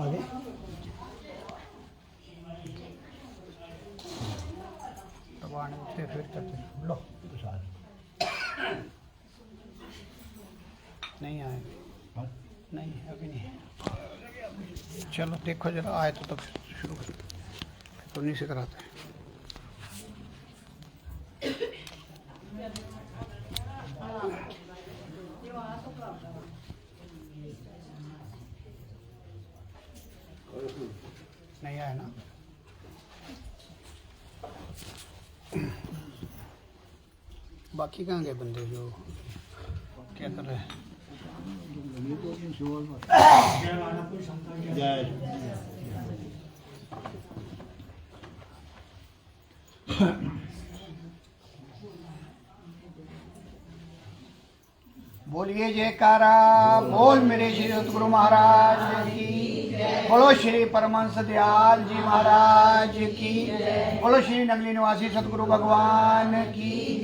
आगे दबाने उठते फिर करते लो नहीं आए नहीं अभी नहीं। चलो देखो जरा आए तो तब शुरू कर तो नहीं से कराते हैं। नहीं आया ना बाकी कहाँ गए बंदे जो क्या कर रहे हैं? बोलिए जयकारा बोल मेरे श्री सतगुरु महाराज की, बोलो श्री परमहंस दयाल जी महाराज की, बोलो श्री नगली निवासी सतगुरु भगवान की,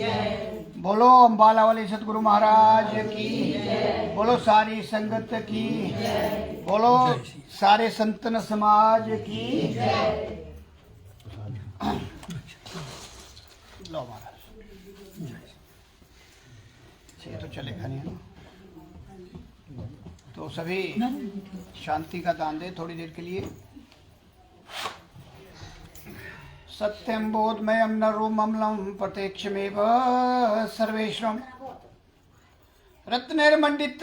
बोलो अम्बाला वाले सतगुरु महाराज की, बोलो सारी संगत की, बोलो सारे संतन समाज की। लो महाराज ये तो चलेगा नहीं तो सभी शांति का दान दे थोड़ी देर के लिए। सत्यम बोधमयम नरूममलम प्रत्यक्षमेव सर्वेश्वरम रत्नैर्मण्डित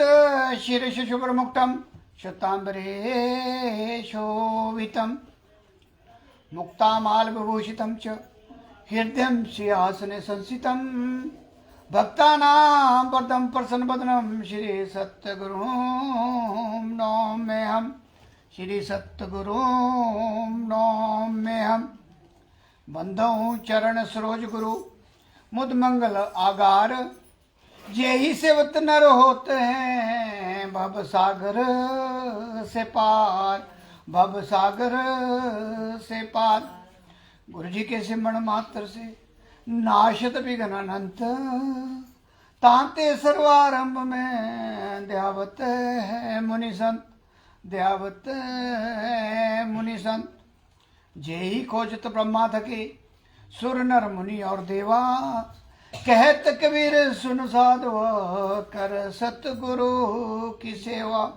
शिरश् शुभ्रमुक्तं शताम्बरे शोभितं मुक्तामालविभूषितं च हृदयं सिंहासने संस्थितं भक्तानां वरदं प्रसन्नवदनं श्री सद्गुरुं नौम्यहम् श्री सद्गुरुं नौम्यहम्। बंधौ चरण सरोज गुरु मुद मंगल आगार जेहि सेवत नर होते हैं भव सागर से पार, भव सागर से पार। गुरु जी के सिमरण मात्र से नाशत विघ्न अनंत तांते सर्वारंभ में दयावत है मुनि संत, दयावत है मुनि संत। जेहि खोजत ब्रह्मा थके सुर नर मुनि और देवा, कहत कबीर सुन साधु कर सतगुरु की सेवा।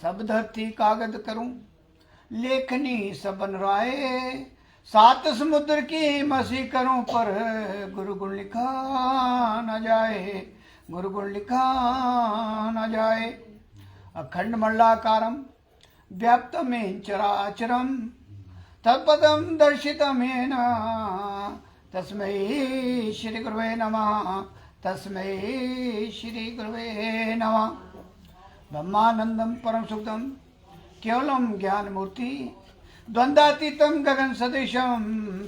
सब धरती कागज करूं लेखनी सबन राय, सात समुद्र की मसी करूं पर गुरु गुण लिखा न जाए, गुरु गुण लिखा न जाए। अखंड मंडलाकारं व्याप्तमेन चराचरं तत्पदं दर्शितमेन तस्मै श्री गुरुवे नमः, तस्मै श्री गुरुवे नमः। ब्रह्मानंदं परम सुखदं केवलं ज्ञानमूर्ति द्वंद्वातीतं गगन सदृशं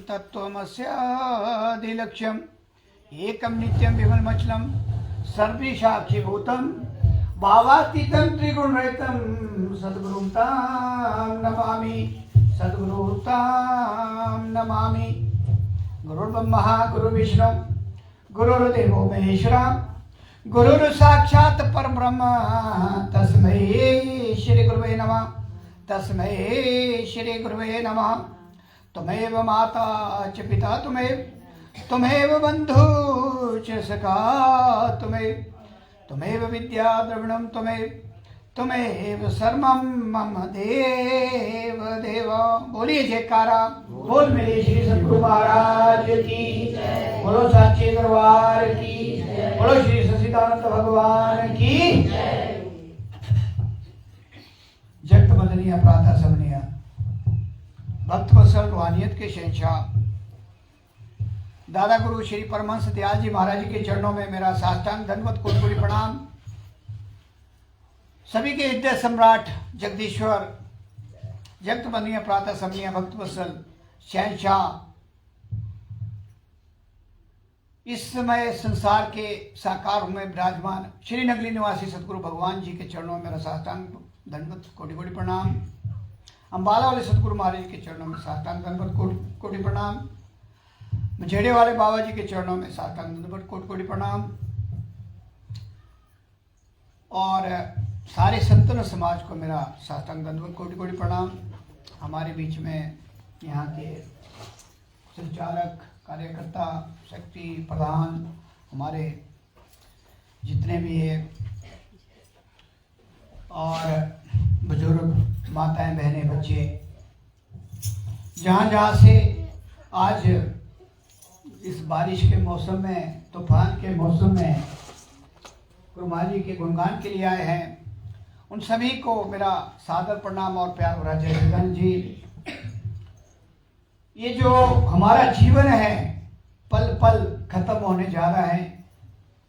तत्त्वमस्यादिलक्ष्यम्। एकं नित्यं विमलमचलं सर्वसाक्षिभूतं भावातीतं त्रिगुणरहितं सद्गुरुं तां नमामि, सद्गुरुं तां नमामि। गुरुर्ब्रह्मा गुरुर्विष्णु गुरुर्देवो महेश्वरः, गुरुर्साक्षात् परब्रह्म तस्मै श्री गुरुवे नमः, तस्मै श्री गुरुवे नमः। त्वमेव माता च पिता त्वमेव बन्धु च सखा त्वमेव विद्या द्रविणं त्वमेव सर्वं मम देव देव। बोलिए जयकारा बोल मेरे श्री सतगुरु महाराज की, बोलो साचे दरबार की, बोलो श्री सच्चिदानंद भगवान की। जगत बंदनीय प्रातः समनीय भक्त वत्सल रूहानियत के शहंशाह दादा गुरु श्री परमहंस दयाल जी महाराज के चरणों में मेरा साष्टांग दंडवत कोटि प्रणाम। सभी के हृदय सम्राट जगदीश्वर जगत बंदनीय प्रातः समनीय भक्त वत्सल शहंशाह इस समय संसार के साकार में विराजमान श्री नगली निवासी सतगुरु भगवान जी के चरणों में मेरा साष्टांग दंडवत कोटि कोटि प्रणाम। अम्बाला वाले सतगुरु महाराज के चरणों में साष्टांग दंडवत कोटि कोटि प्रणाम। मझेड़े वाले बाबा जी के चरणों में साष्टांग दंडवत कोटि कोटि प्रणाम। और सारे संतन समाज को मेरा साष्टांग दंडवत कोटि कोटि प्रणाम। हमारे बीच में यहाँ के संचालक, कार्यकर्ता, शक्ति प्रधान, हमारे जितने भी है और बुजुर्ग, माताएं, बहनें, बच्चे, जहाँ जहाँ से आज इस बारिश के मौसम में, तूफान के मौसम में गुरु महाराज जी के गुणगान के लिए आए हैं, उन सभी को मेरा सादर प्रणाम और प्यार भरा जय जगन जी। ये जो हमारा जीवन है पल पल खत्म होने जा रहा है।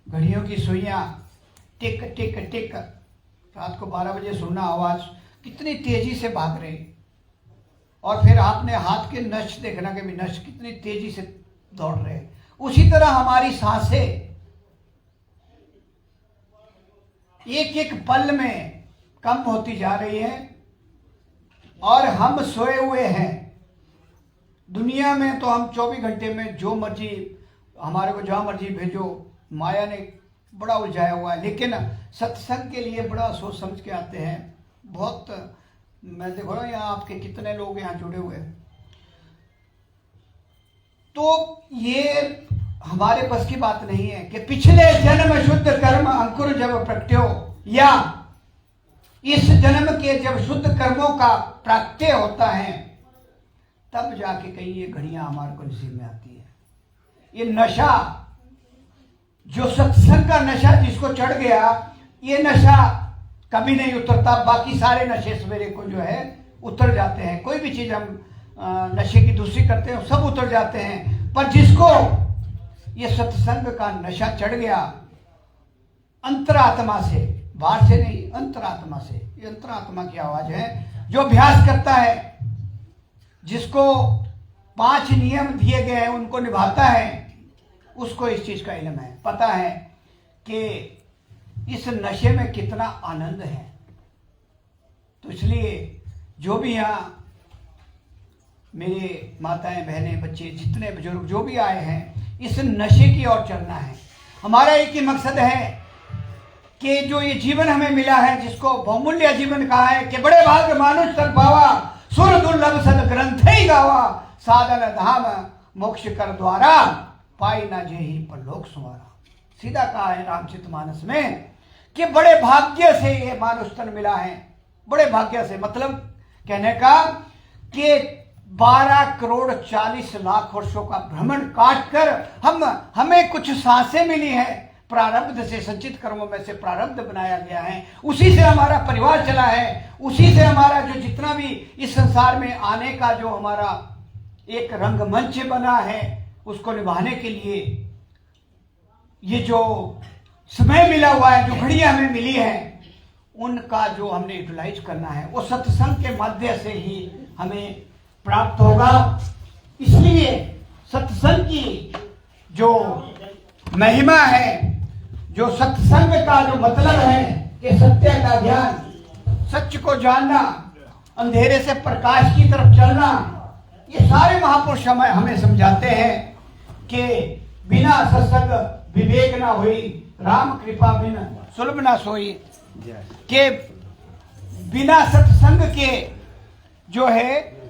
घड़ियों की सुइयां टिक टिक टिक, रात को 12 बजे सुनना आवाज कितनी तेजी से भाग रही, और फिर आपने हाथ के नश देखना कि भी नश कितनी तेजी से दौड़ रहे। उसी तरह हमारी सांसें एक एक पल में कम होती जा रही है और हम सोए हुए हैं। दुनिया में तो हम 24 घंटे में जो मर्जी हमारे को जहाँ मर्जी भेजो, माया ने बड़ा उलझाया हुआ है। लेकिन सत्संग के लिए बड़ा सोच समझ के आते हैं। बहुत मैं देखो ना यहाँ आपके कितने लोग यहाँ जुड़े हुए हैं, तो ये हमारे बस की बात नहीं है कि पिछले जन्म शुद्ध कर्म अंकुर जब प्रकट्यो, या इस जन्म के जब शुद्ध कर्मों का प्राकट्य होता है तब जाके कहीं ये घड़ियां हमारे को नसीब में आती है। ये नशा, जो सत्संग का नशा जिसको चढ़ गया, ये नशा कभी नहीं उतरता। बाकी सारे नशे सवेरे को जो है उतर जाते हैं। कोई भी चीज हम नशे की दूसरी करते हैं सब उतर जाते हैं, पर जिसको ये सत्संग का नशा चढ़ गया अंतरात्मा से, बाहर से नहीं, अंतरात्मा से, ये अंतरात्मा की आवाज है जो अभ्यास करता है, जिसको 5 नियम दिए गए हैं उनको निभाता है, उसको इस चीज का इल्म है, पता है कि इस नशे में कितना आनंद है। तो इसलिए जो भी यहाँ मेरे माताएं, बहनें, बच्चे, जितने बुजुर्ग जो भी आए हैं, इस नशे की ओर चलना है। हमारा एक ही मकसद है कि जो ये जीवन हमें मिला है, जिसको बहुमूल्य जीवन कहा है, कि बड़े भाग मानुष तन पावा, सुर दुर्लभ सद ग्रंथ ही गावा, साधन धाम मोक्ष कर द्वारा, पाई ना जेहि परलोक सुवारा। सीधा कहा है रामचरितमानस में कि बड़े भाग्य से ये मानुष तन मिला है। बड़े भाग्य से मतलब कहने का कि 12 करोड़ 40 लाख वर्षों का भ्रमण काट कर हमें कुछ सांसें मिली है। प्रारब्ध से, संचित कर्मों में से प्रारब्ध बनाया गया है, उसी से हमारा परिवार चला है, उसी से हमारा जो जितना भी इस संसार में आने का जो हमारा एक रंगमंच बना है, उसको निभाने के लिए ये जो समय मिला हुआ है, जो घड़ियां हमें मिली है, उनका जो हमने यूटिलाइज करना है वो सत्संग के माध्यम से ही हमें प्राप्त होगा। इसलिए सत्संग की जो महिमा है, जो सत्संग का जो मतलब है कि सत्य का ज्ञान, सच को जानना, अंधेरे से प्रकाश की तरफ चलना, ये सारे महापुरुष हमें समझाते हैं कि बिना सत्संग विवेक ना हुई, राम कृपा बिन सुलभ ना सोई, कि बिना सत्संग के जो है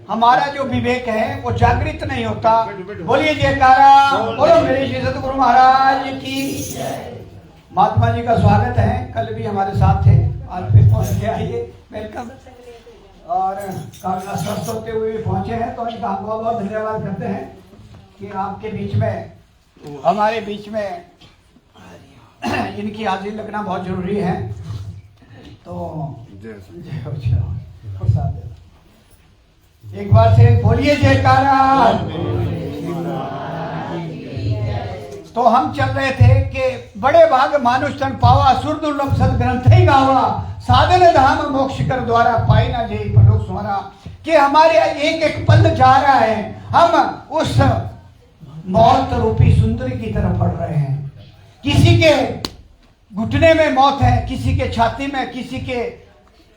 हमारा जो विवेक है वो जागृत नहीं होता। बोलिए जयकारा, बोलो मेरे श्री सतगुरु महाराज की। महात्मा जी का स्वागत है, कल भी हमारे साथ थे, आज फिर पहुंच गया, आइए वेलकम। और काफी स्वस्थ होते हुए भी पहुंचे हैं, तो इनका हम बहुत बहुत धन्यवाद करते हैं कि आपके बीच में, हमारे बीच में इनकी हाजिरी लगना बहुत जरूरी है। तो एक बार से बोलिए जयकारा। तो हम चल रहे थे कि बड़े भाग मानुष तन पावा, सुर दुर्लभ सद ग्रंथ ही गावा, साधन धाम मोक्ष कर द्वारा, पाई ना जेहि परलोक सुवारा। कि हमारे एक एक पल जा रहा है, हम उस मौत रूपी सुंदरी की तरफ बढ़ रहे हैं। किसी के घुटने में मौत है, किसी के छाती में, किसी के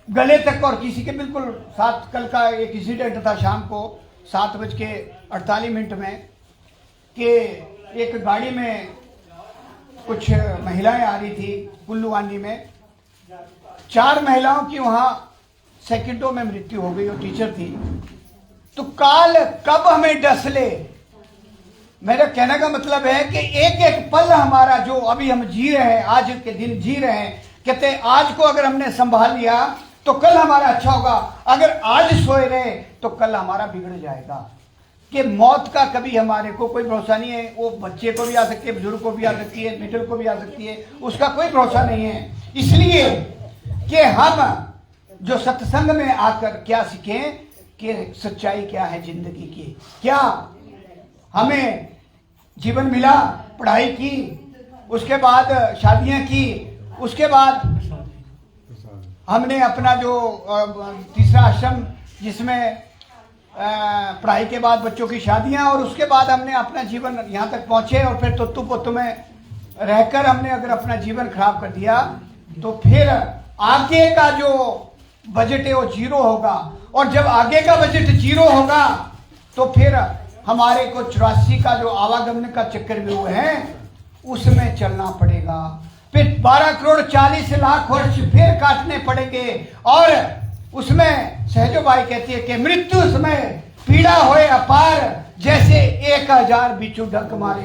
गले तक, और किसी के बिल्कुल साथ। कल का एक इंसिडेंट था शाम को 7:48 में कि एक गाड़ी में कुछ महिलाएं आ रही थी कुल्लूवानी में। 4 महिलाओं की वहां सेकंडों में मृत्यु हो गई और टीचर थी। तो काल कब हमें डस ले। मेरा कहने का मतलब है कि एक एक पल हमारा जो अभी हम जी रहे हैं, आज के दिन जी रहे हैं, कहते आज को अगर हमने संभाल लिया तो कल हमारा अच्छा होगा, अगर आज सोए रहे तो कल हमारा बिगड़ जाएगा। कि मौत का कभी हमारे को कोई भरोसा नहीं है। वो बच्चे को भी आ सकती है, बुजुर्ग को भी आ सकती है, मिडिल को भी आ सकती है, उसका कोई भरोसा नहीं है। इसलिए कि हम जो सत्संग में आकर क्या सीखें कि सच्चाई क्या है जिंदगी की। क्या हमें जीवन मिला, पढ़ाई की, उसके बाद शादियां की, उसके बाद हमने अपना जो तीसरा आश्रम जिसमें पढ़ाई के बाद बच्चों की शादियां, और उसके बाद हमने अपना जीवन यहाँ तक पहुंचे, और फिर तोतु पोतु में रहकर हमने अगर अपना जीवन खराब कर दिया तो फिर आगे का जो बजट है वो 0 होगा। और जब आगे का बजट 0 होगा तो फिर हमारे को 84 का जो आवागमन का चक्रव्यूह है उसमें चलना पड़ेगा। फिर 12 करोड़ 40 लाख वर्ष फिर काटने पड़ेंगे। और उसमें सहजो बाई कहती है कि मृत्यु समय पीड़ा होए अपार, जैसे 1000 बिच्छू डंक मारे।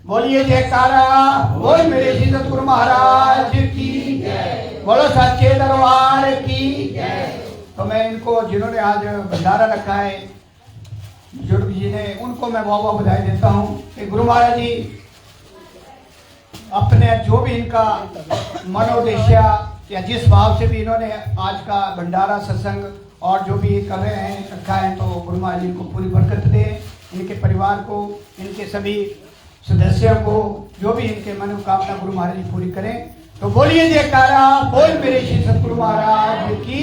बोलिए जयकारा, बोल मेरे श्री सतगुरु महाराज की जय, बोलो सच्चे दरबार की जय। तो मैं इनको जिन्होंने आज भंडारा रखा है बुजुर्ग जी ने, उनको मैं बहुत बहुत बधाई देता हूँ कि गुरु महाराज जी अपने जो भी इनका मनोदेश्य या जिस भाव से भी इन्होंने आज का भंडारा सत्संग और जो भी कर रहे हैं रखा है, तो गुरु महाराज जी को पूरी बरकत दे, इनके परिवार को, इनके सभी सदस्यों को, जो भी इनके मनोकामना गुरु महाराज जी पूरी करें। तो बोलिए जयकारा, बोल मेरे श्री सतगुरु महाराज की।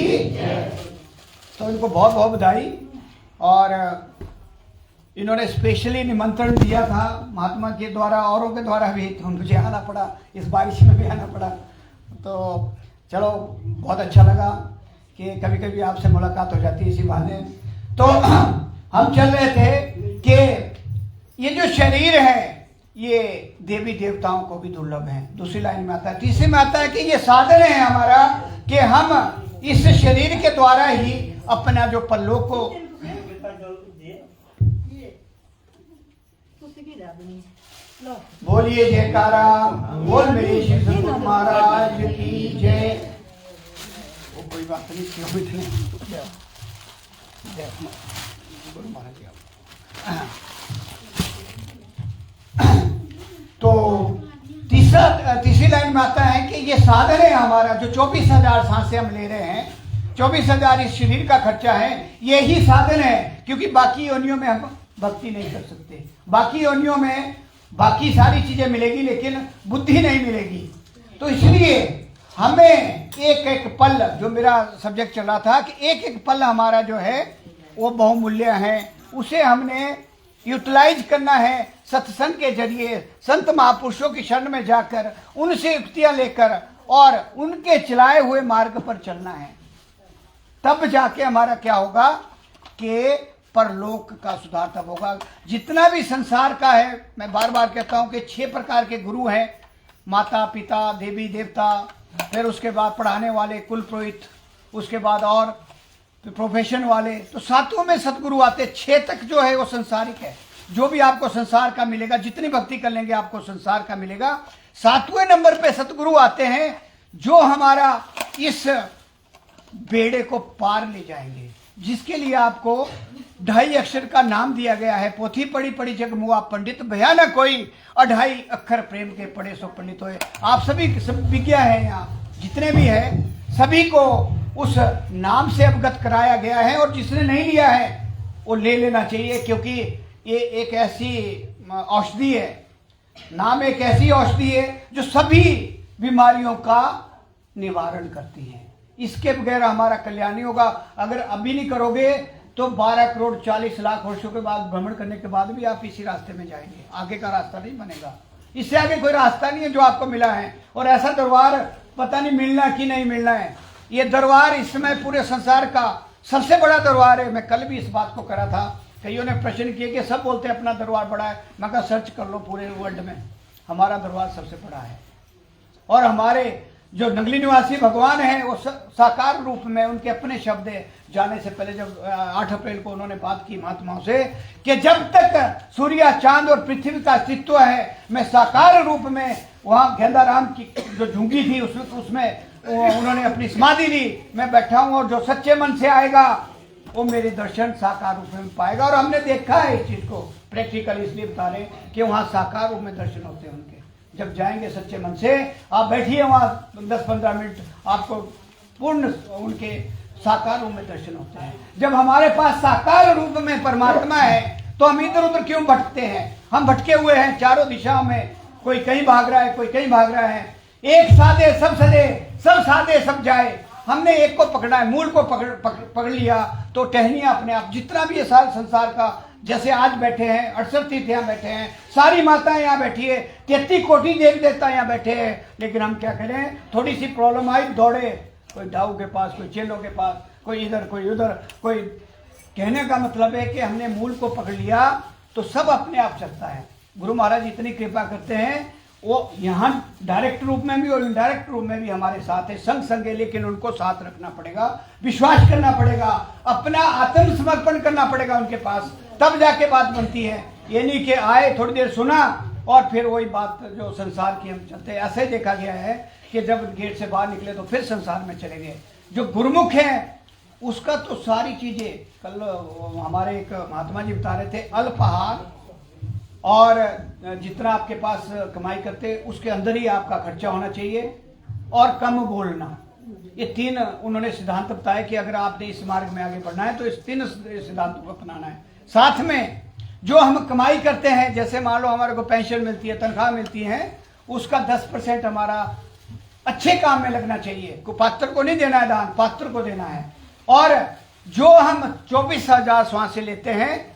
तो इनको बहुत बहुत बधाई। और इन्होंने स्पेशली निमंत्रण दिया था महात्मा के द्वारा, औरों के द्वारा भी, तो मुझे आना पड़ा, इस बारिश में भी आना पड़ा। तो चलो बहुत अच्छा लगा कि कभी कभी आपसे मुलाकात हो जाती है इसी बहाने। तो हम चल रहे थे कि ये जो शरीर है ये देवी देवताओं को भी दुर्लभ है। दूसरी लाइन में आता है, तीसरी में आता है कि ये साधन है हमारा कि हम इस शरीर के द्वारा ही अपना जो पल्लों को। बोलिए जयकारा, बोल मेरे श्री सतगुरु महाराज की जय। वो कोई बात नहीं, गुरु महाराज जी। तो तीसरी लाइन में आता है कि ये साधन है हमारा, जो 24,000 सांसें हम ले रहे हैं, 24,000 इस शरीर का खर्चा है, यही साधन है। क्योंकि बाकी योनियों में हम भक्ति नहीं कर सकते, बाकी योनियों में बाकी सारी चीजें मिलेगी लेकिन बुद्धि नहीं मिलेगी। तो इसलिए हमें एक एक पल, जो मेरा सब्जेक्ट चल रहा था कि एक एक पल हमारा जो है वो बहुमूल्य है, उसे हमने यूटिलाइज करना है सत्संग के जरिए, संत महापुरुषों की शरण में जाकर उनसे युक्तियां लेकर और उनके चलाए हुए मार्ग पर चलना है। तब जाके हमारा क्या होगा कि परलोक का सुधार तब होगा। जितना भी संसार का है, मैं बार बार कहता हूं कि 6 प्रकार के गुरु हैं, माता पिता, देवी देवता, फिर उसके बाद पढ़ाने वाले कुल पुरोहित, उसके बाद और प्रोफेशन वाले। तो 7वें में सतगुरु आते। 6 तक जो है वो संसारिक है, जो भी आपको संसार का मिलेगा, जितनी भक्ति कर लेंगे आपको संसार का मिलेगा। 7वें नंबर पे सतगुरु आते हैं जो हमारा इस बेड़े को पार ले जाएंगे, जिसके लिए आपको 2.5 अक्षर का नाम दिया गया है। पोथी पढ़ी पढ़ी जग मुआ पंडित, भया न कोई 2.5 अक्षर प्रेम के पढ़े सो पंडित होए। आप सभी सब विज्ञा है, यहाँ जितने भी हैं सभी को उस नाम से अवगत कराया गया है। और जिसने नहीं लिया है वो ले लेना चाहिए, क्योंकि ये एक ऐसी औषधि है, नाम एक ऐसी औषधि है जो सभी बीमारियों का निवारण करती है। इसके बगैर हमारा कल्याण नहीं होगा। अगर अभी नहीं करोगे तो 12 करोड़ 40 लाख वर्षों के बाद भ्रमण करने के बाद भी आप इसी रास्ते में जाएंगे, आगे का रास्ता नहीं बनेगा। इससे आगे कोई रास्ता नहीं है जो आपको मिला है। और ऐसा दरबार पता नहीं मिलना कि नहीं मिलना है। ये दरबार इस समय पूरे संसार का सबसे बड़ा दरबार है। मैं कल भी इस बात को करा था, कईयों ने प्रश्न किए कि सब बोलते हैं अपना दरबार बड़ा है। मैं कहा सर्च कर लो, पूरे वर्ल्ड में हमारा दरबार सबसे बड़ा है। और हमारे जो नगली निवासी भगवान हैं वो साकार रूप में, उनके अपने शब्द है। जाने से पहले जब 8 अप्रैल को उन्होंने बात की महात्माओं से कि जब तक सूर्य चांद और पृथ्वी का अस्तित्व है, मैं साकार रूप में वहाँ गेंदाराम की जो झुंगी थी उसमें उन्होंने अपनी समाधि ली, मैं बैठा हूँ और जो सच्चे मन से आएगा वो मेरे दर्शन साकार रूप में पाएगा। और हमने देखा है इस चीज को प्रैक्टिकल, इसलिए बता रहे कि वहाँ साकार रूप में दर्शन होते हैं उनके। जब जाएंगे सच्चे मन से, आप बैठिए वहाँ 10-15 मिनट, आपको पूर्ण उनके साकार रूप में दर्शन होते हैं। जब हमारे पास साकार रूप में परमात्मा है तो हम इधर उधर क्यों भटकते हैं? हम भटके हुए हैं चारों दिशाओं में, कोई कहीं भाग रहा है, कोई कहीं भाग रहा है। एक साधे सब सदे, सब साधे सब जाए। हमने एक को पकड़ा है, मूल को पकड़ लिया तो टहनियां अपने आप। जितना भी ये सारे संसार का, जैसे आज बैठे हैं 68 तीर्थ यहाँ बैठे हैं, सारी माताएं यहाँ बैठी है, 33 कोटि देवी देवता यहाँ बैठे हैं। लेकिन हम क्या करें, थोड़ी सी प्रॉब्लम आई दौड़े, कोई दाऊ के पास, कोई चेलों के पास, कोई इधर कोई उधर। कोई कहने का मतलब है कि हमने मूल को पकड़ लिया तो सब अपने आप चलता है। गुरु महाराज इतनी कृपा करते हैं, वो यहाँ डायरेक्ट रूप में भी और इनडायरेक्ट रूप में भी हमारे साथ है, संग संग है। लेकिन उनको साथ रखना पड़ेगा, विश्वास करना पड़ेगा, अपना आत्मसमर्पण करना पड़ेगा उनके पास, तब जाके बात बनती है। ये नहीं कि आए थोड़ी देर सुना और फिर वही बात जो संसार की हम चलते हैं। ऐसे देखा गया है कि जब गेट से बाहर निकले तो फिर संसार में चले गए। जो गुरुमुख है उसका तो सारी चीजें, कल हमारे एक महात्मा जी बता रहे थे, अल्पाहार और जितना आपके पास कमाई करते उसके अंदर ही आपका खर्चा होना चाहिए, और कम बोलना। ये 3 उन्होंने सिद्धांत बताए कि अगर आपने इस मार्ग में आगे बढ़ना है तो इस 3 सिद्धांतों को अपनाना है। साथ में जो हम कमाई करते हैं, जैसे मान लो हमारे को पेंशन मिलती है, तनख्वाह मिलती है, उसका 10% हमारा अच्छे काम में लगना चाहिए। को पात्र को नहीं देना है दान, पात्र को देना है। और जो हम 24,000 सांसें लेते हैं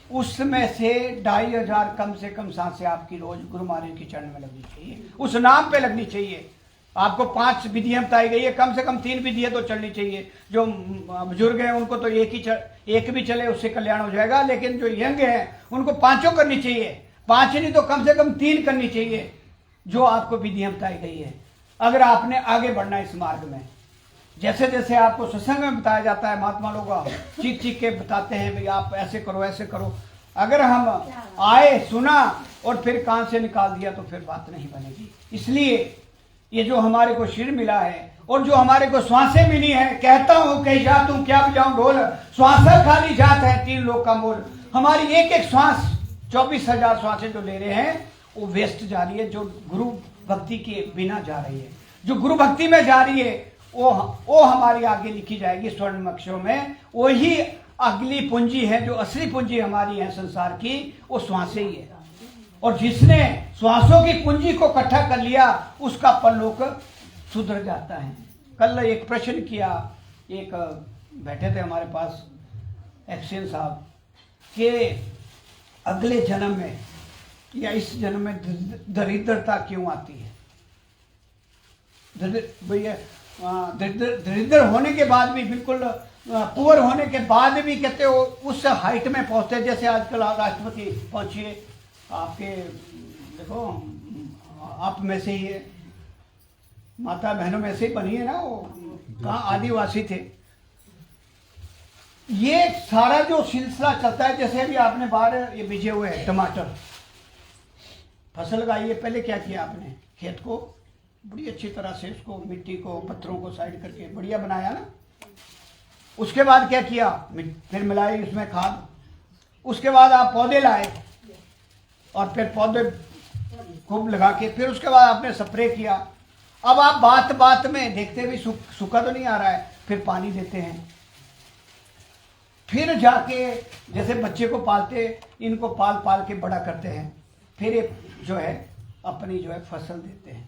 उसमें से 2,500 कम से कम सांसें आपकी रोज गुरु महाराज के चरण में लगनी चाहिए, उस नाम पे लगनी चाहिए। आपको 5 विधियां बताई गई है, कम से कम 3 विधियां तो चलनी चाहिए। जो बुजुर्ग हैं उनको तो एक भी चले उससे कल्याण हो जाएगा, लेकिन जो यंग हैं उनको 5 करनी चाहिए। 5 नहीं तो कम से कम 3 करनी चाहिए जो आपको विधियां बताई गई है, अगर आपने आगे बढ़ना है इस मार्ग में। जैसे जैसे आपको सत्संग में बताया जाता है, महात्मा लोग चीख चीख के बताते हैं भाई आप ऐसे करो ऐसे करो। अगर हम आए, सुना और फिर कान से निकाल दिया तो फिर बात नहीं बनेगी। इसलिए ये जो हमारे को शिर मिला है और जो हमारे को श्वासें मिली है, कहता हूं कहीं जा तुम क्या बजाऊं ढोल, श्वासा खाली जात है 3 लोग का मोल। हमारी एक एक श्वास 24,000 श्वासें जो ले रहे हैं वो वेस्ट जा रही है, जो गुरु भक्ति के बिना जा रही है। जो गुरु भक्ति में जा रही है वो हमारी आगे लिखी जाएगी स्वर्ण अक्षरों में। वही अगली पूंजी है, जो असली पूंजी हमारी है संसार की, वो श्वासें ही है। और जिसने श्वासों की पूंजी को इकट्ठा कर लिया उसका परलोक सुधर जाता है। कल एक प्रश्न किया, एक बैठे थे हमारे पास एक्शन साहब, कि अगले जन्म में या इस जन्म में दरिद्रता क्यों आती है? भैया दरिद्र होने के बाद भी, बिल्कुल पुअर होने के बाद भी कहते हो उस हाइट में पहुंचते, जैसे आजकल राष्ट्रपति पहुंचिए, आपके देखो आप में से ही है, माता बहनों में से ही बनी है ना, वो कहाँ आदिवासी थे। ये सारा जो सिलसिला चलता है, जैसे अभी आपने बाहर ये बीजे हुए हैं टमाटर, फसल लगाई है, पहले क्या किया आपने, खेत को बड़ी अच्छी तरह से उसको मिट्टी को पत्थरों को साइड करके बढ़िया बनाया ना। उसके बाद क्या किया, फिर मिलाई उसमें खाद। उसके बाद आप पौधे लाए और फिर पौधे खूब लगा के फिर उसके बाद आपने स्प्रे किया। अब आप बात बात में देखते भी सूखा तो नहीं आ रहा है, फिर पानी देते हैं, फिर जाके जैसे बच्चे को पालते, इनको पाल पाल के बड़ा करते हैं, फिर एक जो है अपनी जो है फसल देते हैं।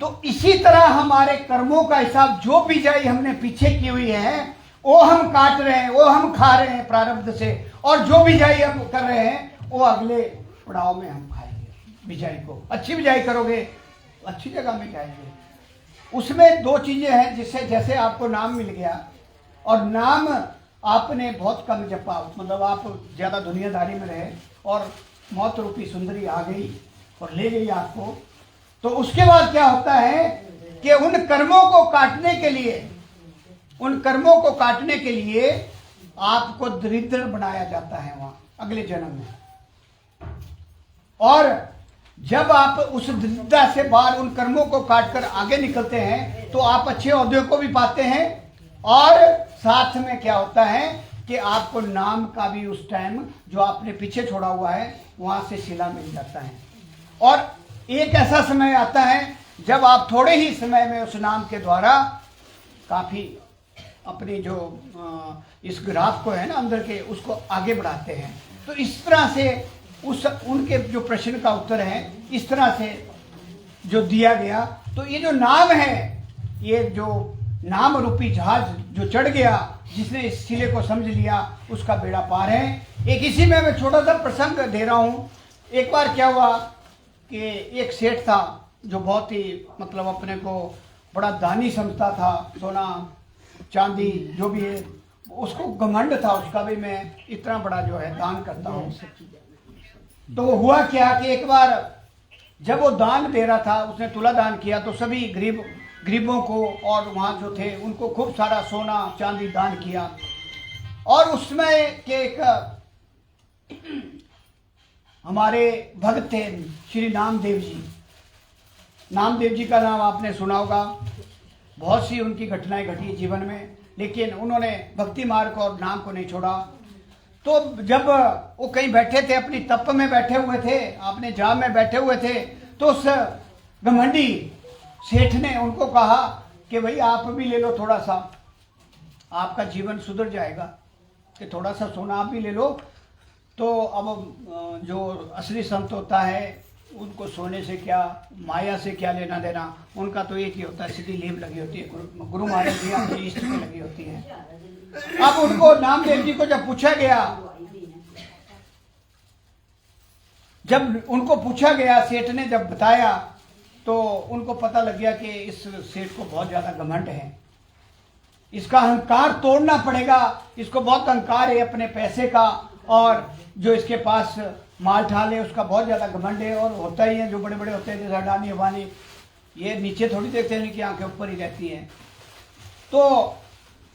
तो इसी तरह हमारे कर्मों का हिसाब, जो बिजाई हमने पीछे की हुई है वो हम काट रहे हैं, वो हम खा रहे हैं प्रारब्ध से, और जो बिजाई हम कर रहे हैं वो अगले पड़ाव में हम खाएंगे बिजाई को। अच्छी बिजाई करोगे अच्छी जगह में जाएंगे। उसमें दो चीजें हैं, जिससे जैसे आपको नाम मिल गया और नाम आपने बहुत कम जपा, मतलब आप ज्यादा दुनियादारी में रहे और मौत रूपी सुंदरी आ गई और ले गई आपको, तो उसके बाद क्या होता है कि उन कर्मों को काटने के लिए, उन कर्मों को काटने के लिए आपको दरिद्र बनाया जाता है वहां अगले जन्म में। और जब आप उस दरिद्रता से बाहर उन कर्मों को काटकर आगे निकलते हैं तो आप अच्छे ओहदे को भी पाते हैं, और साथ में क्या होता है कि आपको नाम का भी उस टाइम जो आपने पीछे छोड़ा हुआ है वहां से सिला मिल जाता है। और एक ऐसा समय आता है जब आप थोड़े ही समय में उस नाम के द्वारा काफी अपनी जो इस ग्राफ को है ना अंदर के, उसको आगे बढ़ाते हैं। तो इस तरह से उस उनके जो प्रश्न का उत्तर है इस तरह से जो दिया गया। तो ये जो नाम है, ये जो नाम रूपी जहाज जो चढ़ गया, जिसने इस सिले को समझ लिया उसका बेड़ा पार है। एक इसी में मैं छोटा सा प्रसंग दे रहा हूँ। एक बार क्या हुआ कि एक सेठ था जो बहुत ही मतलब अपने को बड़ा दानी समझता था, सोना चांदी जो भी है उसको घमंड था उसका भी, मैं इतना बड़ा जो है दान करता हूँ। तो हुआ क्या कि एक बार जब वो दान दे रहा था, उसने तुला दान किया, तो सभी गरीबों को और वहाँ जो थे उनको खूब सारा सोना चांदी दान किया। और उसमें के एक हमारे भक्त थे श्री नामदेव जी। नामदेव जी का नाम आपने सुना होगा, बहुत सी उनकी घटनाएं घटी जीवन में, लेकिन उन्होंने भक्ति मार्ग और नाम को नहीं छोड़ा। तो जब वो कहीं बैठे थे, अपनी तप में बैठे हुए थे, अपने जाम में बैठे हुए थे, तो उस घमंडी सेठ ने उनको कहा कि भाई आप भी ले लो थोड़ा सा, आपका जीवन सुधर जाएगा, कि थोड़ा सा सोना आप भी ले लो। तो अब जो असली संत होता है उनको सोने से क्या, माया से क्या लेना देना, उनका तो एक ही होता है, सीधी लीम लगी होती है, गुरु महाराज जी आपकी इष्ट में लगी होती है। अब उनको नामदेव जी को जब पूछा गया, जब उनको पूछा गया, सेठ ने जब बताया तो उनको पता लग गया कि इस सेठ को बहुत ज्यादा घमंड है, इसका अहंकार तोड़ना पड़ेगा, इसको बहुत अहंकार है अपने पैसे का, और जो इसके पास माल ठाल है उसका बहुत ज्यादा घमंड है। और होता ही है, जो बड़े बड़े होते हैं जैसे अडानी अबानी, ये नीचे थोड़ी देखते हैं, इनकी आंखें ऊपर ही रहती हैं। तो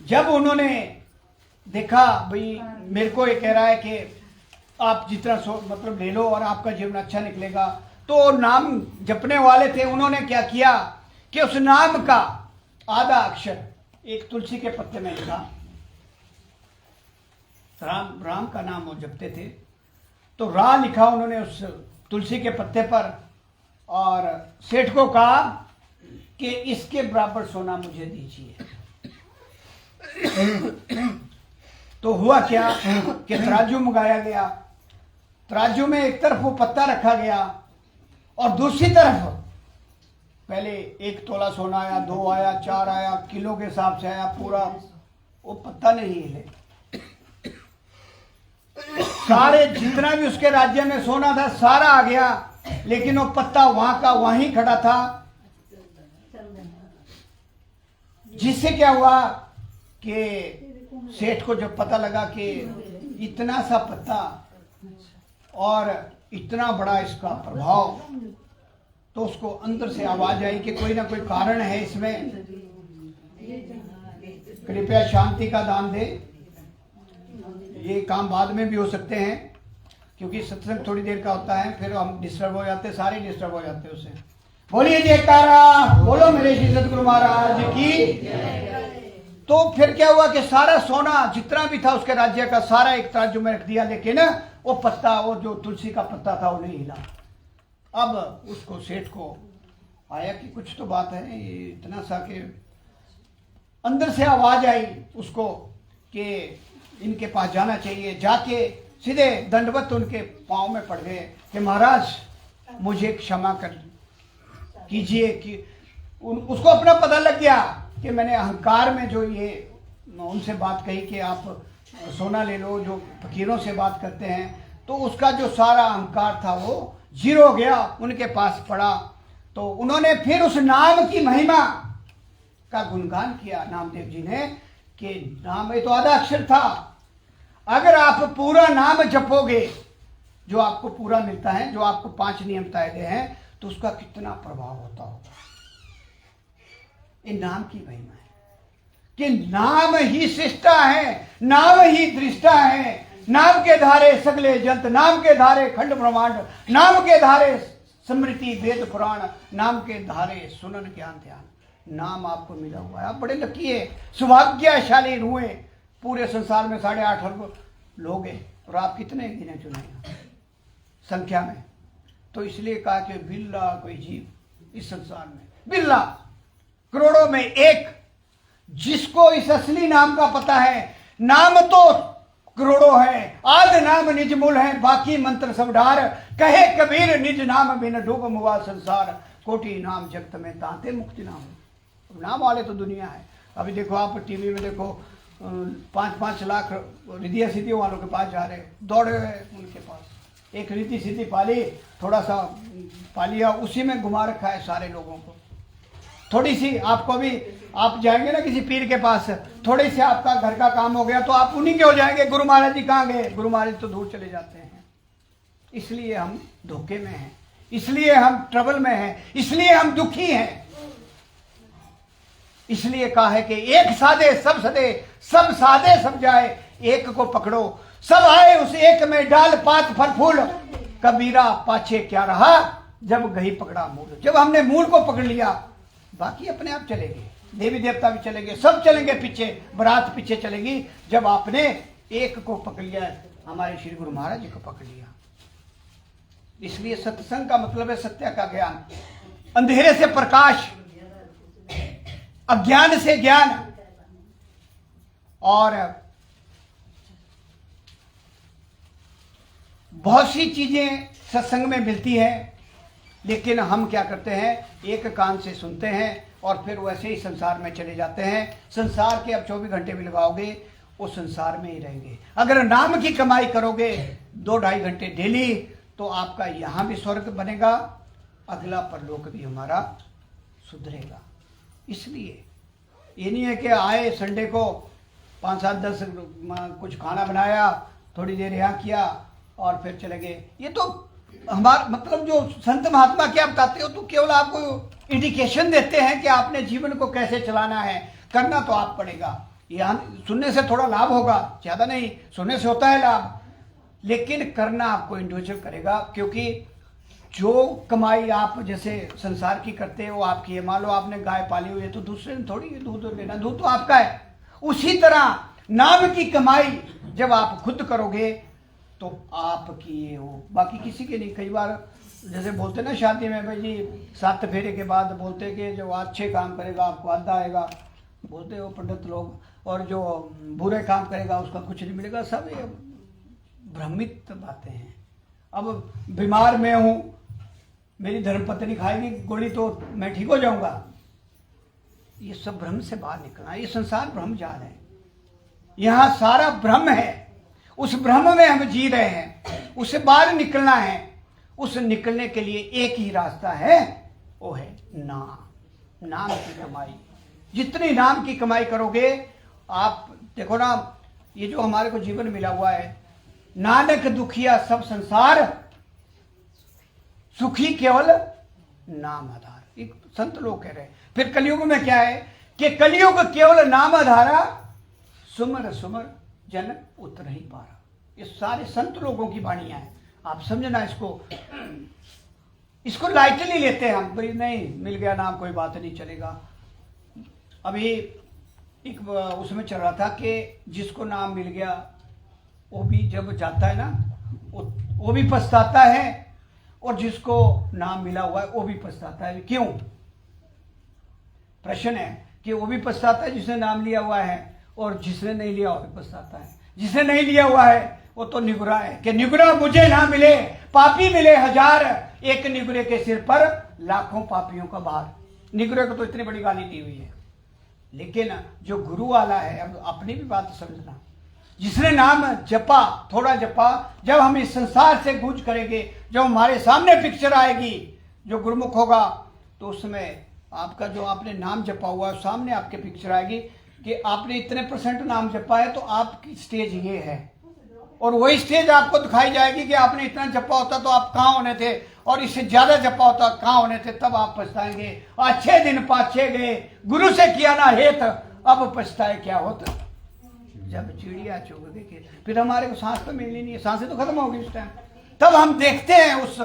जब उन्होंने देखा भाई मेरे को ये कह रहा है कि आप जितना मतलब ले लो और आपका जीवन अच्छा निकलेगा, तो नाम जपने वाले थे, उन्होंने क्या किया कि उस नाम का आधा अक्षर एक तुलसी के पत्ते में लिखा। राम का नाम वो जपते थे, तो रा लिखा उन्होंने उस तुलसी के पत्ते पर, और सेठ को कहा कि इसके बराबर सोना मुझे दीजिए। तो हुआ क्या कि तराजू मंगाया गया, तराजू में एक तरफ वो पत्ता रखा गया और दूसरी तरफ पहले 1 तोला सोना आया, 2 आया, 4 आया, किलो के हिसाब से आया, पूरा वो पत्ता नहीं हिले। सारे जितना भी उसके राज्य में सोना था सारा आ गया, लेकिन वो पत्ता वहां का वहीं खड़ा था। जिससे क्या हुआ कि सेठ को जब पता लगा कि इतना सा पत्ता और इतना बड़ा इसका प्रभाव, तो उसको अंदर से आवाज आई कि कोई ना कोई कारण है इसमें, कृपया शांति का दान दे। ये काम बाद में भी हो सकते हैं, क्योंकि सत्संग थोड़ी देर का होता है, फिर हम डिस्टर्ब हो जाते हैं, सारे डिस्टर्ब हो जाते हैं उससे। बोलिए जयकारा, बोलो मेरे श्री सतगुरु महाराज की। तो फिर क्या हुआ कि सारा सोना जितना भी था उसके राज्य का सारा एक तराजू में रख दिया, लेकिन वो पत्ता, वो जो तुलसी का पत्ता था वो नहीं हिला। अब उसको सेठ को आया कि कुछ तो बात है, इतना सा कि अंदर से आवाज आई उसको कि इनके पास जाना चाहिए। जाके सीधे दंडवत उनके पांव में पड़ गए कि महाराज मुझे क्षमा कर कीजिए। कि उसको अपना पता लग गया कि मैंने अहंकार में जो ये उनसे बात कही कि आप सोना ले लो, जो फकीरों से बात करते हैं, तो उसका जो सारा अहंकार था वो जीरो हो गया, उनके पास पड़ा। तो उन्होंने फिर उस नाम की महिमा का गुणगान किया नामदेव जी ने, कि नाम ये तो आधा अक्षर था, अगर आप पूरा नाम जपोगे, जो आपको पूरा मिलता है, जो आपको 5 नियम बताए गए हैं, तो उसका कितना प्रभाव होता होगा। ये नाम की महिमा है कि नाम ही सृष्टा है, नाम ही दृष्टा है, नाम के धारे सगले जंत, नाम के धारे खंड ब्रह्मांड, नाम के धारे स्मृति वेद पुराण, नाम के धारे सुनन ज्ञान ध्यान। नाम आपको मिला हुआ है, आप बड़े लकी है, सौभाग्यशाली हुए। पूरे संसार में 8.5 अरब लोग हैं, और आप कितने गिने चुने संख्या में। तो इसलिए कहा कि बिल्ला कोई जीव इस संसार में, बिल्ला करोड़ों में एक, जिसको इस असली नाम का पता है। नाम तो करोड़ों है, आध नाम निज मूल है, बाकी मंत्र सब ढार, कहे कबीर निज नाम बिन डूब मुआ संसार, कोटि नाम जगत में ताते मुक्ति नाम। नाम वाले तो दुनिया है। अभी देखो आप टीवी में देखो, 5-5 लाख रिद्धि सिद्धियों वालों के पास जा रहे, दौड़े हुए उनके पास। एक रिद्धि सिद्धि पाली, थोड़ा सा पालिया, उसी में घुमा रखा है सारे लोगों को। थोड़ी सी आपको भी, आप जाएंगे ना किसी पीर के पास, थोड़ी सी आपका घर का काम हो गया तो आप उन्हीं के हो जाएंगे। गुरु महाराज जी कहाँ गए? गुरु महाराज तो दूर चले जाते हैं। इसलिए हम धोखे में हैं, इसलिए हम ट्रबल में हैं, इसलिए हम दुखी हैं। इसलिए कहा है कि एक साधे सब सदे, सब साधे सब जाए, एक को पकड़ो सब आए उस एक में, डाल पात फल फूल, कबीरा पाछे क्या रहा, जब गही पकड़ा मूल। जब हमने मूल को पकड़ लिया, बाकी अपने आप चलेंगे, देवी देवता भी चलेंगे, सब चलेंगे पीछे, बारात पीछे चलेगी। जब आपने एक को पकड़ लिया, हमारे श्री गुरु महाराज जी को पकड़ लिया। इसलिए सत्संग का मतलब है सत्य का ज्ञान, अंधेरे से प्रकाश, अज्ञान से ज्ञान। और बहुत सी चीजें सत्संग में मिलती है, लेकिन हम क्या करते हैं, एक कान से सुनते हैं और फिर वैसे ही संसार में चले जाते हैं। संसार के अब 24 घंटे भी लगाओगे, वो संसार में ही रहेंगे। अगर नाम की कमाई करोगे 2-2.5 घंटे डेली, तो आपका यहां भी स्वर्ग बनेगा, अगला परलोक भी हमारा सुधरेगा। इसलिए ये नहीं है कि आए संडे को 5-7-10 कुछ खाना बनाया, थोड़ी देर यहाँ किया और फिर चले गए। ये तो हमारा मतलब, जो संत महात्मा क्या बताते हो, तो केवल आपको इंडिकेशन देते हैं कि आपने जीवन को कैसे चलाना है। करना तो आप पड़ेगा। यहाँ सुनने से थोड़ा लाभ होगा, ज्यादा नहीं, सुनने से होता है लाभ, लेकिन करना आपको इंडिविजुअल करेगा। क्योंकि जो कमाई आप जैसे संसार की करते हो, आपकी है। मान लो आपने गाय पाली हुई है, तो दूसरे ने थोड़ी दूध लेना, दूध तो आपका है। उसी तरह नाम की कमाई जब आप खुद करोगे तो आपकी ये हो, बाकी किसी के नहीं। कई बार जैसे बोलते ना शादी में, भाई जी 7 फेरे के बाद बोलते कि जो अच्छे काम करेगा आपको आधा आएगा, बोलते हो पंडित लोग, और जो बुरे काम करेगा उसका कुछ नहीं मिलेगा। सब ये भ्रमित बातें हैं। अब बीमार मैं हूँ, मेरी धर्मपत्नी खाएगी गोली तो मैं ठीक हो जाऊंगा, ये सब भ्रम से बाहर निकलना। ये संसार भ्रम जाल है, यहाँ सारा भ्रम है। उस भ्रम में हम जी रहे हैं, उससे बाहर निकलना है। उस निकलने के लिए एक ही रास्ता है, वो है नाम, नाम की कमाई। जितनी नाम की कमाई करोगे, आप देखो ना, ये जो हमारे को जीवन मिला हुआ है, नानक दुखिया सब संसार, सुखी केवल नाम आधार। एक संत लोग कह रहे हैं। फिर कलयुग में क्या है कि कलयुग केवल नाम आधारा, सुमर सुमर जन उतर ही पारा। ये सारे संत लोगों की वाणियां हैं। आप समझना इसको लाइटली लेते हैं हम, भाई नहीं मिल गया नाम कोई बात नहीं, चलेगा। अभी एक उसमें चल रहा था कि जिसको नाम मिल गया वो भी जब जाता है ना, वो भी पछताता है, और जिसको नाम मिला हुआ है वो भी पछताता है। क्यों? प्रश्न है कि वो भी पछताता है जिसने नाम लिया हुआ है, और जिसने नहीं लिया वो भी पछताता है। जिसने नहीं लिया हुआ है वो तो निगुरा है कि निगुरा मुझे ना मिले, पापी मिले 1000, एक निगुरे के सिर पर लाखों पापियों का भार। निगुरे को तो इतनी बड़ी गाली दी हुई है लेकिन जो गुरु वाला है, अब अपनी भी बात समझना, जिसने नाम जपा, थोड़ा जपा, जब हम इस संसार से कूच करेंगे, जब हमारे सामने पिक्चर आएगी, जो गुरुमुख होगा, तो उसमें आपका जो आपने नाम जपा हुआ है सामने आपके पिक्चर आएगी कि आपने इतने % नाम जपा है, तो आपकी स्टेज ये है, और वही स्टेज आपको दिखाई जाएगी कि आपने इतना जपा होता तो आप कहाँ होने थे, और इससे ज्यादा जपा होता कहाँ होने थे, तब आप पछताएंगे। अच्छे दिन पाछे गए, गुरु से किया ना हेत, अब पछताए क्या होता। जब चिड़िया चुग गई, फिर हमारे को सांस तो मिलनी नहीं है, सांसें तो खत्म हो गई उस टाइम। तब हम देखते हैं उस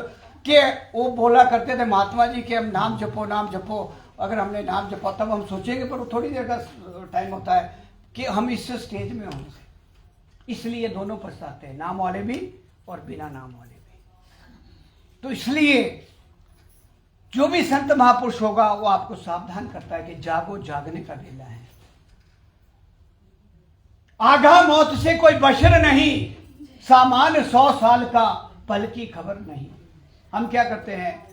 के वो बोला करते थे महात्मा जी के हम नाम जपो, नाम जपो। अगर हमने नाम जपा तब हम सोचेंगे, पर वो थोड़ी देर का टाइम होता है कि हम इस स्टेज में होंगे। इसलिए दोनों पछताते हैं, नाम वाले भी और बिना नाम वाले भी। तो इसलिए जो भी संत महापुरुष होगा वो आपको सावधान करता है कि जागो, जागने का वेला है। आगा मौत से कोई बशर नहीं, सामान 100 साल का पल की खबर नहीं। हम क्या करते हैं,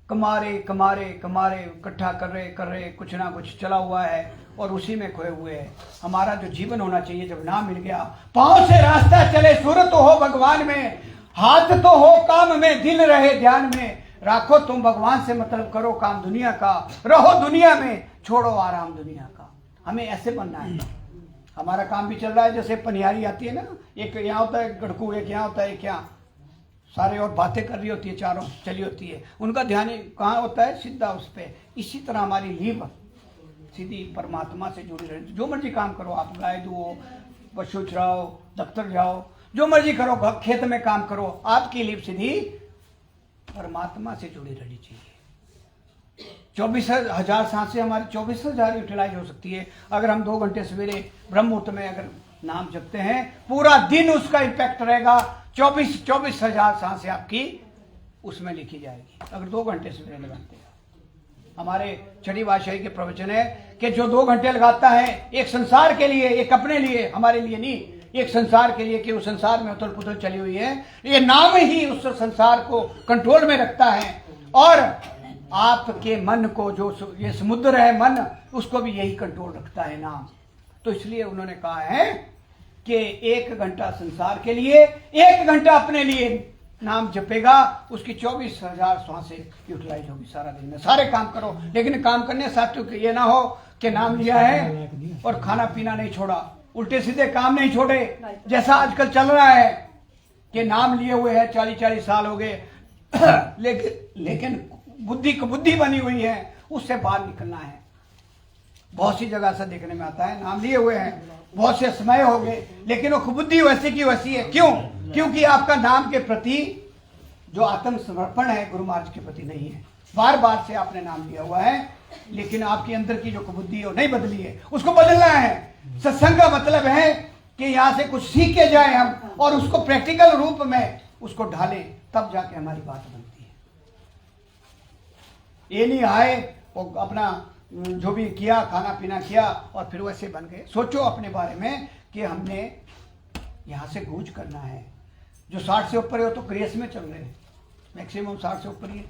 कमारे कमारे कमारे इकट्ठा कर रहे कुछ ना कुछ चला हुआ है और उसी में खोए हुए हैं। हमारा जो जीवन होना चाहिए, जब नाम मिल गया, पांव से रास्ता चले, सुर तो हो भगवान में, हाथ तो हो काम में, दिल रहे ध्यान में। राखो तुम भगवान से मतलब, करो काम दुनिया का, रहो दुनिया में, छोड़ो आराम दुनिया का। हमें ऐसे बनना है। हमारा काम भी चल रहा है, जैसे पनियारी आती है ना, एक यहाँ होता है गड़कू, एक यहाँ होता है, एक यहाँ, सारे और बातें कर रही होती है, चारों चली होती है, उनका ध्यान कहाँ होता है, सीधा उस पर। इसी तरह हमारी लीव सीधी परमात्मा से जुड़ी रहे। जो मर्जी काम करो, आप गाय दुओ, पशु चराओ, दफ्तर जाओ, जो मर्जी करो, खेत में काम करो, आपकी लीव सीधी परमात्मा से जुड़ी रहनी चाहिए। 24,000 सांसें हमारी 24,000 यूटिलाइज हो सकती है अगर हम 2 घंटे सवेरे ब्रह्म मुहूर्त में अगर नाम जपते हैं। पूरा दिन उसका इम्पैक्ट रहेगा। 24,000 सांसें आपकी उसमें लिखी जाएगी अगर 2 घंटे सवेरे लगाते हैं। हमारे छठी बादशाही के प्रवचन है कि जो 2 घंटे लगाता है, एक संसार के लिए, एक अपने लिए, हमारे लिए नहीं, एक संसार के लिए, कि उस संसार में उथल पुथल चली हुई है, ये नाम ही उस संसार को कंट्रोल में रखता है। और आपके मन को, जो ये समुद्र है मन, उसको भी यही कंट्रोल रखता है नाम। तो इसलिए उन्होंने कहा है कि 1 घंटा संसार के लिए, 1 घंटा अपने लिए नाम जपेगा, उसकी 24,000 सांसें यूटिलाइज होगी सारा दिन में। सारे काम करो, लेकिन काम करने साथ ये ना हो कि नाम लिया है और खाना पीना नहीं छोड़ा, उल्टे सीधे काम नहीं छोड़े, जैसा आजकल चल रहा है कि नाम लिए हुए है 40-40 साल हो गए लेकिन बुद्धि बनी हुई है, उससे बाहर निकलना है। बहुत सी जगह से देखने में आता है, नाम लिए हुए हैं, बहुत से समय हो गए, लेकिन वो बुद्धि वैसी की वैसी है। क्यों? क्योंकि आपका नाम के प्रति जो आत्म समर्पण है गुरु महाराज के प्रति नहीं है। बार बार से आपने नाम लिया हुआ है, लेकिन आपके अंदर की जो बुद्धि है वो नहीं बदली है, उसको बदलना है। सत्संग का मतलब है कि यहाँ से कुछ सीख के जाए हम और उसको प्रैक्टिकल रूप में उसको ढालें, तब जाके हमारी बात बनती है। ये नहीं आए और अपना जो भी किया, खाना पीना किया और फिर वैसे बन गए। सोचो अपने बारे में कि हमने यहाँ से कूच करना है। जो 60 से ऊपर है तो ग्रेस में चल रहे हैं, मैक्सिमम 60 से ऊपर ही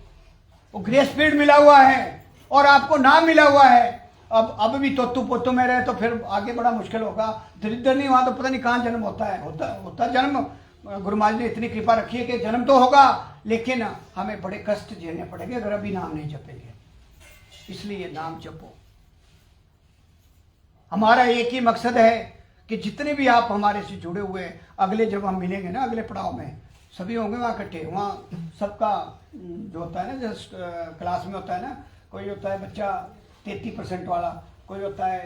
वो ग्रेस पीरियड मिला हुआ है और आपको नाम मिला हुआ है। अब भी तोतु पोतु में रहे तो फिर आगे बड़ा मुश्किल होगा। दरिद्र नहीं, वहां तो पता नहीं कहाँ जन्म होता है, होता जन्म। गुरु महाराज ने इतनी कृपा रखी है कि जन्म तो होगा, लेकिन हमें बड़े कष्ट झेलने पड़ेंगे अगर अभी नाम नहीं जपेंगे। इसलिए नाम जपो। हमारा एक ही मकसद है कि जितने भी आप हमारे से जुड़े हुए हैं, अगले जब हम मिलेंगे ना, अगले पड़ाव में सभी होंगे वहाँ इकट्ठे। वहाँ सबका जो होता है ना, जैसे क्लास में होता है ना, कोई होता है बच्चा 33% वाला, कोई होता है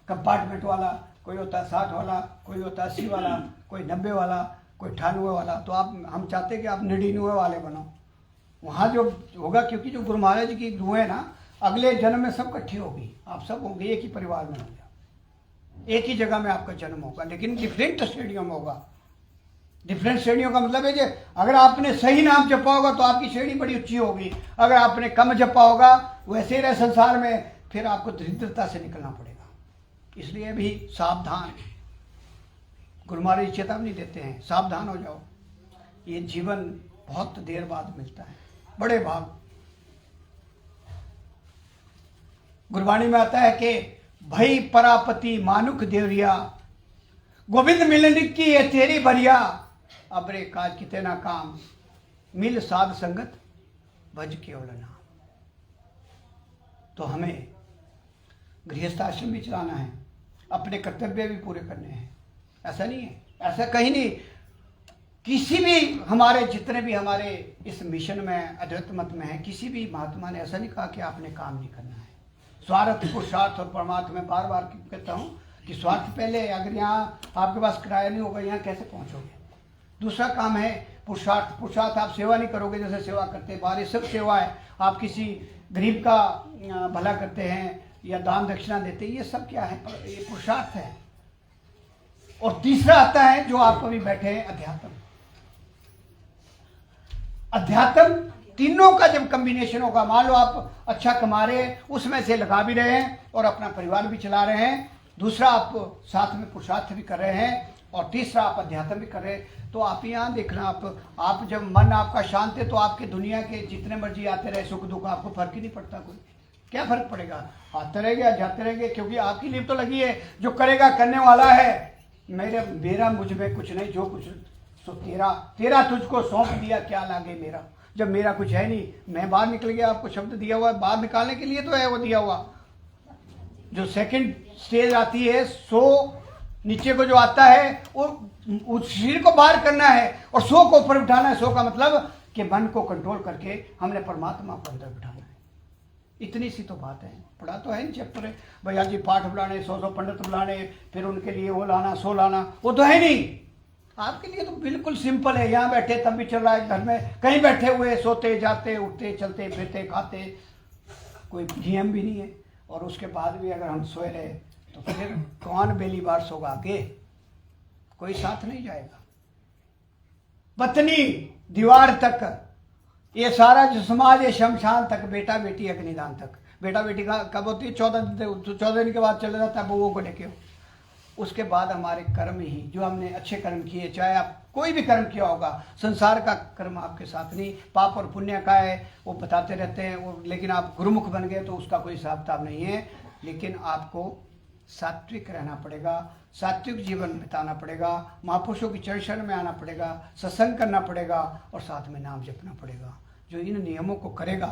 कंपार्टमेंट वाला, कोई होता है 60 वाला, कोई होता है 80 वाला, कोई 90 वाला, कोई 98 वाला। तो हम चाहते हैं कि आप 99 वाले बनो। वहाँ जो होगा, क्योंकि जो गुरु महाराज जी की रूह है ना, अगले जन्म में सब इकट्ठी होगी, आप सब होंगे, एक ही परिवार में होंगे, एक ही जगह में आपका जन्म होगा, लेकिन डिफरेंट श्रेणियों में होगा। डिफरेंट श्रेणियों का मतलब है कि अगर आपने सही नाम जपा होगा तो आपकी श्रेणी बड़ी ऊंची होगी, अगर आपने कम जपा होगा वैसे ही रहे संसार में, फिर आपको दरिद्रता से निकलना पड़ेगा। इसलिए भी सावधान, गुरु महाराज चेतावनी देते हैं, सावधान हो जाओ, ये जीवन बहुत देर बाद मिलता है, बड़े भाग। गुरबाणी में आता है कि भई परापति मानुख देवरिया, गोविंद मिलन की है तेरी बरिया, अबरे काज किते ना काम, मिल साध संगत भज केवल नाम। तो हमें गृहस्थ आश्रम भी चलाना है, अपने कर्तव्य भी पूरे करने हैं। ऐसा नहीं है, ऐसा कहीं नहीं, किसी भी हमारे जितने भी हमारे इस मिशन में अद्वैत मत में है, किसी भी महात्मा ने ऐसा नहीं कहा कि आपने काम नहीं करना है। स्वार्थ पुरुषार्थ और परमार्थ में बार बार कहता हूँ कि स्वार्थ पहले, अगर यहाँ आपके पास किराया नहीं होगा यहाँ कैसे पहुँचोगे। दूसरा काम है पुरुषार्थ। पुरुषार्थ आप सेवा नहीं करोगे, जैसे सेवा करते हैं बाहर, ये सब सेवा है। आप किसी गरीब का भला करते हैं या दान दक्षिणा देते हैं, ये सब क्या है, ये पुरुषार्थ है। और तीसरा आता है जो आप अभी बैठे हैं, अध्यात्म। अध्यात्म तीनों का जब कॉम्बिनेशन होगा, मान लो आप अच्छा कमा रहे हैं, उसमें से लगा भी रहे हैं और अपना परिवार भी चला रहे हैं, दूसरा आप साथ में पुरुषार्थ भी कर रहे हैं, और तीसरा आप अध्यात्म भी कर रहे हैं, तो आप यहाँ देखना, आप जब मन आपका शांत है तो आपके दुनिया के जितने मर्जी आते रहे सुख दुख, आपको फर्क ही नहीं पड़ता। कोई क्या फर्क पड़ेगा, आते रहेंगे जाते रहेंगे, क्योंकि आपकी नींव तो लगी है। जो करेगा करने वाला है। मेरा मुझ में कुछ नहीं, जो कुछ सो तेरा तुझको सौंप दिया, क्या लागे मेरा। जब मेरा कुछ है नहीं, मैं बाहर निकल गया, आपको शब्द दिया हुआ है, बाहर निकालने के लिए तो है वो दिया हुआ। जो सेकंड स्टेज आती है, सो नीचे को जो आता है, वो उस शरीर को बाहर करना है और सो को ऊपर उठाना है। सो का मतलब कि मन को कंट्रोल करके हमने परमात्मा को अंदर बिठाना है। इतनी सी तो बात है। पढ़ा तो है नहीं चैप्टर है, भैया जी पाठ बुलाने, 100 पंडित बुलाने, फिर उनके लिए वो लाना सो लाना, वो तो है नहीं। आपके लिए तो बिल्कुल सिंपल है। यहाँ बैठे तब भी चल रहा है, घर में कहीं बैठे हुए, सोते जाते उठते चलते फिरते खाते, कोई नियम भी नहीं है। और उसके बाद भी अगर हम सोए रहे तो फिर कौन बेली बार सोगा आगे, कोई साथ नहीं जाएगा। पत्नी दीवार तक, ये सारा जो समाज है शमशान तक, बेटा बेटी अग्निदान तक। बेटा बेटी का कब होती है, 14 दिन के बाद चले जाता है बउओं को लेके। उसके बाद हमारे कर्म ही, जो हमने अच्छे कर्म किए, चाहे आप कोई भी कर्म किया होगा, संसार का कर्म आपके साथ नहीं, पाप और पुण्य का है वो बताते रहते हैं वो, लेकिन आप गुरुमुख बन गए तो उसका कोई हिसाब किताब नहीं है। लेकिन आपको सात्विक रहना पड़ेगा, सात्विक जीवन बिताना पड़ेगा, महापुरुषों की चरण में आना पड़ेगा, सत्संग करना पड़ेगा और साथ में नाम जपना पड़ेगा। जो इन नियमों को करेगा,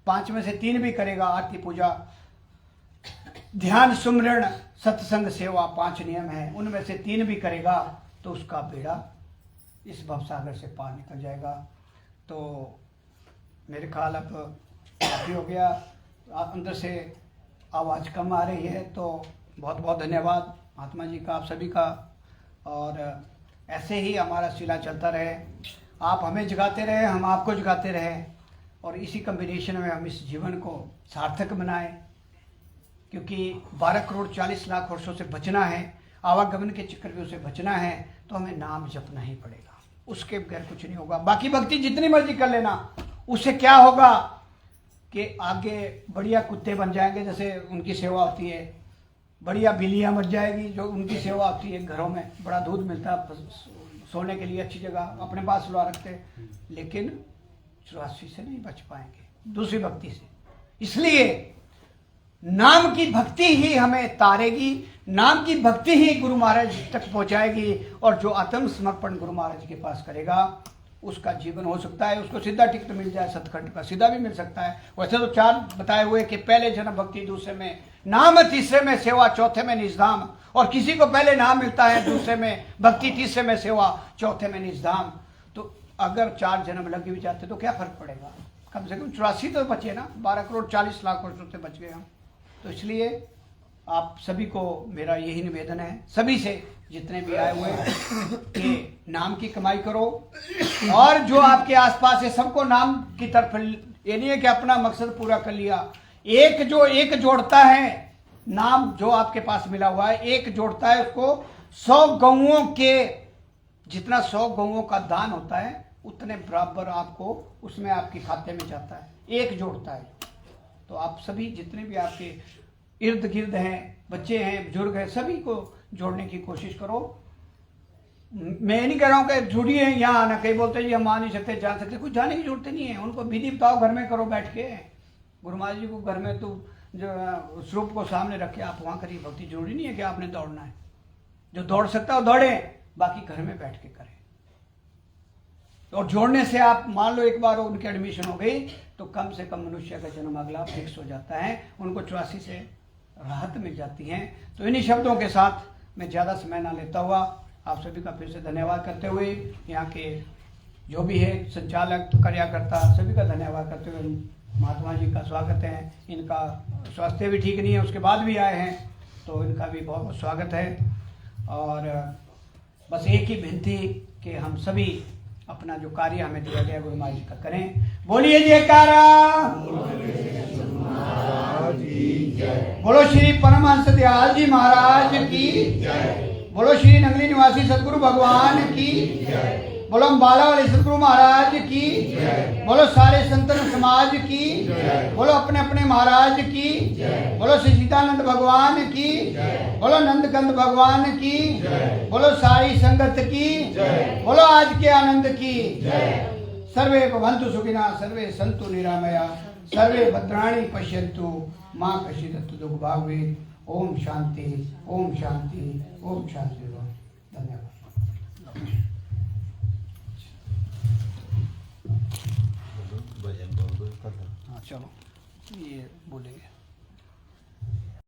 5 में से 3 भी करेगा, आरती पूजा ध्यान सुमरण सत्संग सेवा 5 नियम है, उनमें से 3 भी करेगा तो उसका बेड़ा इस भवसागर से पार निकल जाएगा। तो मेरे ख्याल अब काफ़ी हो गया, अंदर से आवाज़ कम आ रही है, तो बहुत बहुत धन्यवाद महात्मा जी का, आप सभी का। और ऐसे ही हमारा सिला चलता रहे, आप हमें जगाते रहे, हम आपको जगाते रहे, और इसी कॉम्बिनेशन में हम इस जीवन को सार्थक बनाएं। क्योंकि 12 करोड़ 40 लाख वर्षों से बचना है, आवागमन के चक्रव्यूह से बचना है, तो हमें नाम जपना ही पड़ेगा, उसके बगैर कुछ नहीं होगा। बाकी भक्ति जितनी मर्जी कर लेना, उससे क्या होगा कि आगे बढ़िया कुत्ते बन जाएंगे, जैसे उनकी सेवा होती है, बढ़िया बिल्लियाँ मर जाएगी जो उनकी सेवा होती है। घरों में बड़ा दूध मिलता है, सोने के लिए अच्छी जगह अपने पास लुआ रखते, लेकिन चौरासी से नहीं बच पाएंगे दूसरी भक्ति से। इसलिए नाम की भक्ति ही हमें तारेगी, नाम की भक्ति ही गुरु महाराज तक पहुंचाएगी, और जो आत्म समर्पण गुरु महाराज के पास करेगा उसका जीवन हो सकता है, उसको सीधा टिकट मिल जाए, सतखंड का सीधा भी मिल सकता है। वैसे तो 4 बताए हुए कि पहले जन्म भक्ति, दूसरे में नाम, तीसरे में सेवा, चौथे में निजधाम। और किसी को पहले नाम मिलता है, दूसरे में भक्ति, तीसरे में सेवा, चौथे में निजधाम। तो अगर 4 जन्म लग भी जाते तो क्या फर्क पड़ेगा, कम से कम 84 तो बचे ना, 12 करोड़ 40 लाख वर्षों से बच गए हम। तो इसलिए आप सभी को मेरा यही निवेदन है, सभी से जितने भी आए हुए, कि नाम की कमाई करो, और जो आपके आसपास है सबको नाम की तरफ। ये नहीं है कि अपना मकसद पूरा कर लिया, एक जोड़ता है नाम, जो आपके पास मिला हुआ है एक जोड़ता है उसको। 100 गौओं के जितना 100 गौओं का दान होता है, उतने बराबर आपको उसमें आपके खाते में जाता है, एक जोड़ता है। तो आप सभी जितने भी आपके इर्द गिर्द हैं, बच्चे हैं, बुजुर्ग हैं, सभी को जोड़ने की कोशिश करो। मैं नहीं कह रहा हूँ कि जुड़िए यहाँ आना, कहीं बोलते जी हम आ नहीं सकते, जा सकते, कुछ जाने की जरूरत नहीं है। उनको विधि बताओ, घर में करो बैठ के। गुरु महाराज जी को घर में तो जो स्वरूप को सामने रख के आप वहाँ करिए भक्ति। जरूरी नहीं है कि आपने दौड़ना है, जो दौड़ सकता है दौड़े, बाकी घर में बैठ के करें। और जोड़ने से आप मान लो एक बार उनकी एडमिशन हो गई तो कम से कम मनुष्य का जन्म अगला फिक्स हो जाता है, उनको 84 से राहत मिल जाती है। तो इन्हीं शब्दों के साथ मैं ज़्यादा समय ना लेता हुआ आप सभी का फिर से धन्यवाद करते हुए, यहाँ के जो भी है संचालक कार्यकर्ता सभी का धन्यवाद करते हुए महात्मा जी का स्वागत है। इनका स्वास्थ्य भी ठीक नहीं है, उसके बाद भी आए हैं, तो इनका भी बहुत बहुत स्वागत है। और बस एक ही विनती कि हम सभी अपना जो कार्य हमें दिया गया गुरु महाराज जी का करें। बोलिए जयकारा, बोलो श्री परमहंस दयाल जी महाराज की, बोलो श्री नगली निवासी सतगुरु भगवान की, बोलो अम्बाला वाले सतगुरु महाराज की, बोलो सारे संतन समाज की, बोलो अपने अपने महाराज की, बोलो सच्चिदानंद भगवान की, बोलो नंदकंद भगवान की, बोलो सारी संगत की, बोलो आज के आनंद की। सर्वे भवन्तु सुखिनः, सर्वे सन्तु निरामया, सर्वे भद्राणि पश्यन्तु मां कश्चित् दुःख भाग् भवेत्। ओम शांति, ओम शांति, ओम शांति। धन्यवाद। हाँ चलो ये बोलेंगे।